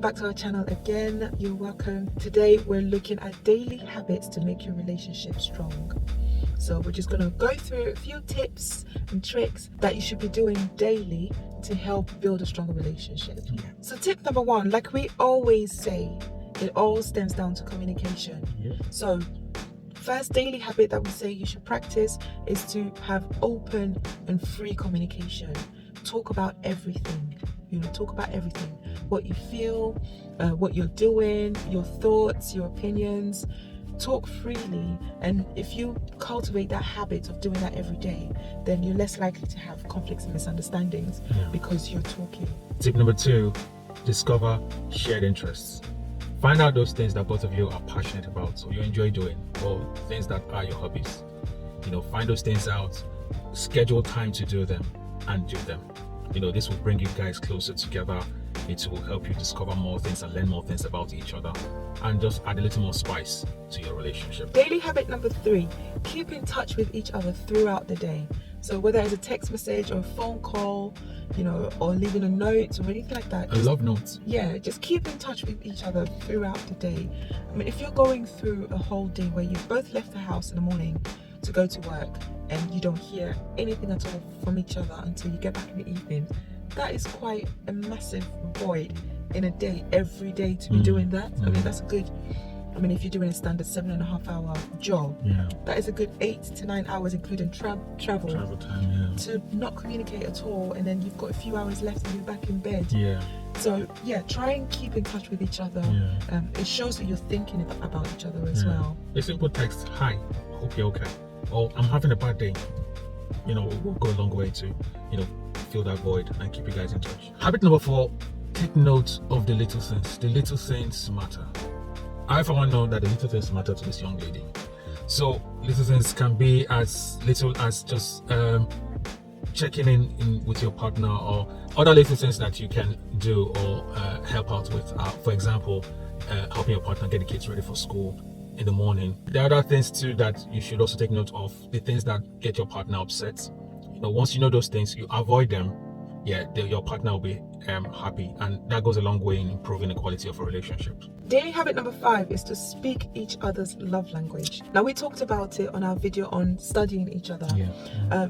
back to our channel again. You're welcome. Today we're looking at daily habits to make your relationship strong. So we're just going to go through a few tips and tricks that you should be doing daily to help build a stronger relationship. So tip number one, like we always say, it all stems down to communication. So first daily habit that we say you should practice is to have open and free communication. Talk about everything. Talk about everything. What you feel, what you're doing, your thoughts, your opinions. Talk freely, and if you cultivate that habit of doing that every day, then you're less likely to have conflicts and misunderstandings because you're talking. Tip number two, discover shared interests. Find out those things that both of you are passionate about, so you enjoy doing, or things that are your hobbies. Find those things out, schedule time to do them, and do them. This will bring you guys closer together. It will help you discover more things and learn more things about each other, and just add a little more spice to your relationship. Daily habit number three, keep in touch with each other throughout the day. So whether it's a text message or a phone call, or leaving a note or anything like that. A love note. Yeah, just keep in touch with each other throughout the day. I mean, if you're going through a whole day where you've both left the house in the morning to go to work and you don't hear anything at all from each other until you get back in the evening, that is quite a massive void in a day, every day to be doing that. I mean, that's good. If you're doing a standard 7.5 hour job, that is a good 8 to 9 hours, including travel time, to not communicate at all, and then you've got a few hours left and you're back in bed. So try and keep in touch with each other. It shows that you're thinking about each other as well. A simple text, hi, hope you're okay, or I'm having a bad day, will go a long way to fill that void and keep you guys in touch. Habit number four, take note of the little things. The little things matter. I for one know that the little things matter to this young lady. So little things can be as little as just checking in with your partner, or other little things that you can do or help out with. For example, helping your partner get the kids ready for school in the morning. There are other things too that you should also take note of. The things that get your partner upset. Once you know those things, you avoid them. Your partner will be happy, and that goes a long way in improving the quality of a relationship. Daily habit number five is to speak each other's love language. Now, we talked about it on our video on studying each other.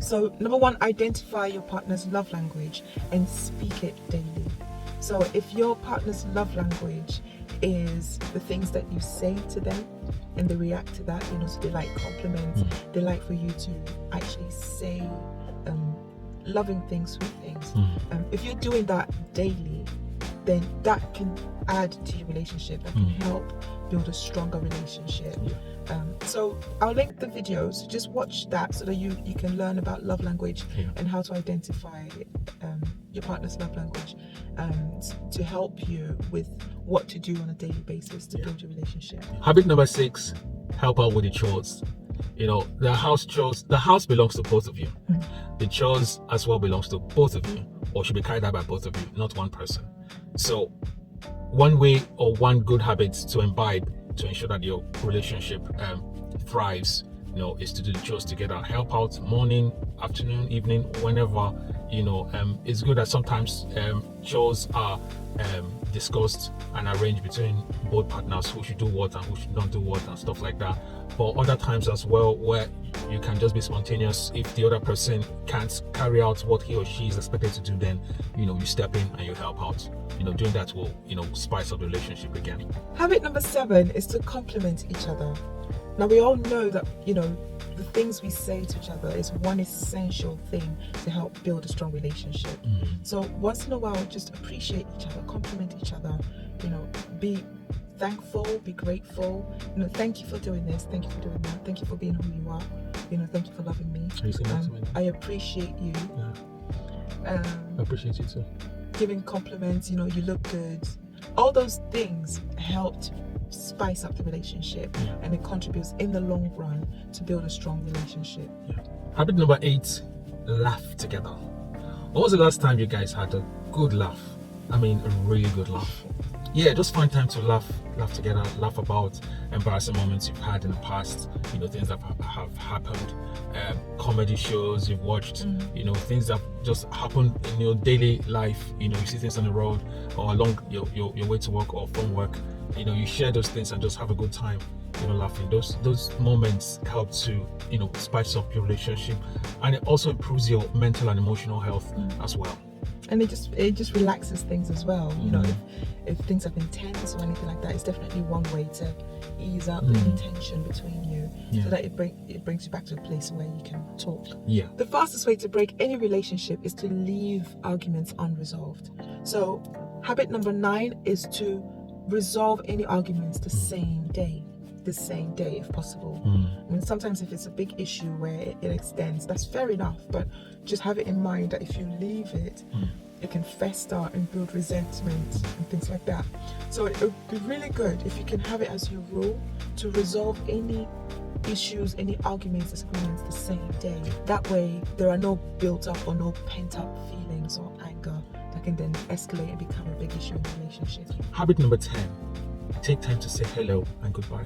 So number one, identify your partner's love language and speak it daily. So if your partner's love language is the things that you say to them and they react to that, so they like compliments, they like for you to actually say loving things, sweet things. If you're doing that daily, then that can add to your relationship. That can help build a stronger relationship. So I'll link the video, so just watch that so that you can learn about love language and how to identify your partner's love language, to help you with what to do on a daily basis to build your relationship. Habit number six, help out with the chores. The house chores, the house belongs to both of you. The chores as well belongs to both of you, or should be carried out by both of you, not one person. So one way or one good habit to imbibe to ensure that your relationship thrives, is to do the chores together. Help out morning, afternoon, evening, whenever. It's good that sometimes chores are discussed and arranged between both partners, who should do what and who should not do what and stuff like that. But other times as well, where you can just be spontaneous. If the other person can't carry out what he or she is expected to do, then you step in and you help out. Doing that will spice up the relationship again. Habit number 7 is to compliment each other. Now, we all know that the things we say to each other is one essential thing to help build a strong relationship. So once in a while, just appreciate each other, compliment each other, be thankful, be grateful. Thank you for doing this, thank you for doing that, thank you for being who you are, thank you for loving me. I appreciate you. I appreciate you too. Giving compliments, you look good. All those things helped spice up the relationship, and it contributes in the long run to build a strong relationship. Habit number 8, laugh together. When was the last time you guys had a good laugh? I mean, a really good laugh. Just find time to laugh together, laugh about embarrassing moments you've had in the past, things that have happened, comedy shows you've watched, things that just happen in your daily life. You see things on the road or along your way to work or from work. You share those things and just have a good time. Laughing. Those moments help to spice up your relationship, and it also improves your mental and emotional health as well. And it just relaxes things as well. If things have been tense or anything like that, it's definitely one way to ease up the tension between you, so that it brings you back to a place where you can talk. Yeah. The fastest way to break any relationship is to leave arguments unresolved. So habit number 9 is to resolve any arguments the same day if possible. I mean, sometimes if it's a big issue where it extends, that's fair enough, but just have it in mind that if you leave it, it can fester and build resentment and things like that. So it would be really good if you can have it as your rule to resolve any issues, any arguments, disagreements the same day. That way there are no built up or no pent up feelings or anger that can then escalate and become a big issue in the relationship. Habit number 10, take time to say hello and goodbye.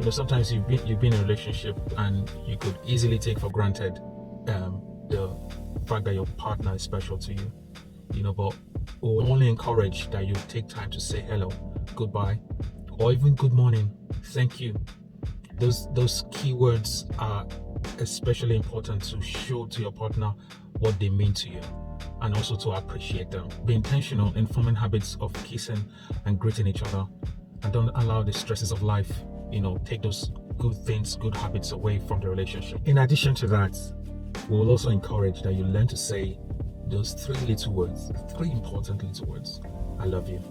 Sometimes you've been in a relationship and you could easily take for granted the fact that your partner is special to you, but we'll only encourage that you take time to say hello, goodbye, or even good morning, thank you. Those key words are especially important to show to your partner what they mean to you, and also to appreciate them. Be intentional in forming habits of kissing and greeting each other, and don't allow the stresses of life take those good habits away from the relationship. In addition to that, we will also encourage that you learn to say those 3 important little words. I love you.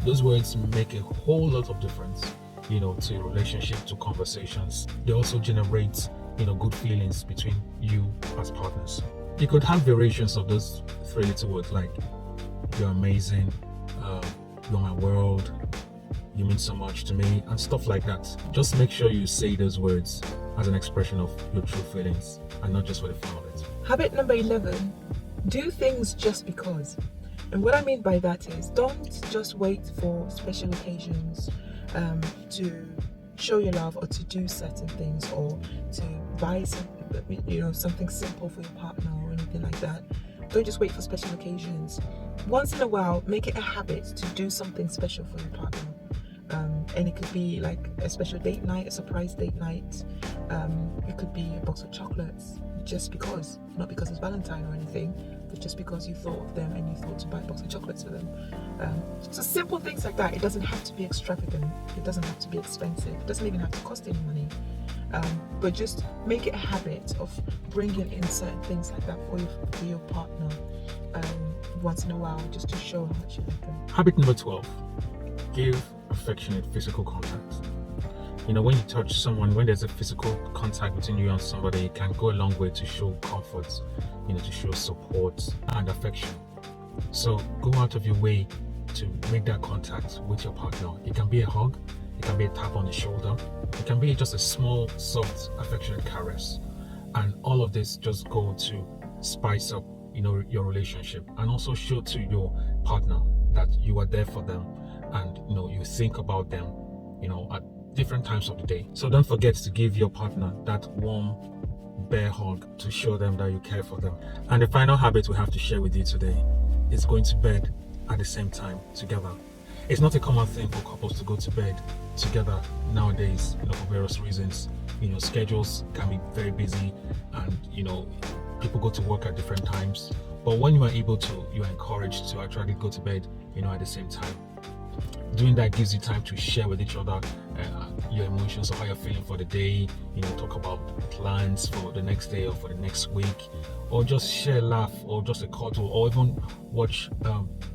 Those words make a whole lot of difference, to your relationship, to conversations. They also generate, good feelings between you as partners. You could have variations of those 3 little words, like you're amazing, you're my world, you mean so much to me, and stuff like that. Just make sure you say those words as an expression of your true feelings and not just for the fun of it. Habit number 11, do things just because. And what I mean by that is, don't just wait for special occasions to show your love or to do certain things or to buy something simple for your partner or anything like that. Don't just wait for special occasions. Once in a while, make it a habit to do something special for your partner. And it could be like a special date night, a surprise date night. It could be a box of chocolates, just because, not because it's Valentine or anything, but just because you thought of them and you thought to buy a box of chocolates for them. So simple things like that. It doesn't have to be extravagant. It doesn't have to be expensive. It doesn't even have to cost any money. But just make it a habit of bringing in certain things like that for your partner once in a while, just to show how much you like them. Habit number 12, give affectionate physical contact. When you touch someone, when there's a physical contact between you and somebody, it can go a long way to show comfort, to show support and affection. So go out of your way to make that contact with your partner. It can be a hug, it can be a tap on the shoulder, it can be just a small, soft, affectionate caress. And all of this just go to spice up, your relationship, and also show to your partner that you are there for them, and you think about them, at different times of the day. So don't forget to give your partner that warm bear hug to show them that you care for them. And the final habit we have to share with you today is going to bed at the same time together. It's not a common thing for couples to go to bed together nowadays, for various reasons. Schedules can be very busy, and people go to work at different times. But when you are able to, you are encouraged to actually go to bed, at the same time. Doing that gives you time to share with each other your emotions or how you're feeling for the day, talk about plans for the next day or for the next week, or just share a laugh, or just a cuddle, or even watch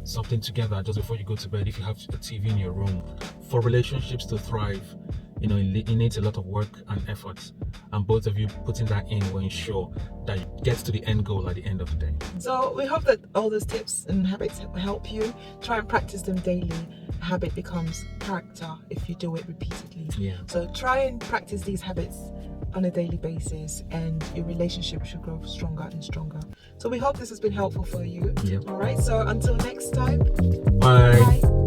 something together just before you go to bed if you have a TV in your room. For relationships to thrive, it needs a lot of work and effort, and both of you putting that in will ensure that you get to the end goal at the end of the day. So we hope that all those tips and habits help you. Try and practice them daily. Habit becomes character if you do it repeatedly. Yeah. So try and practice these habits on a daily basis, and your relationship should grow stronger and stronger. So we hope this has been helpful for you. Yep. All right, so until next time, bye.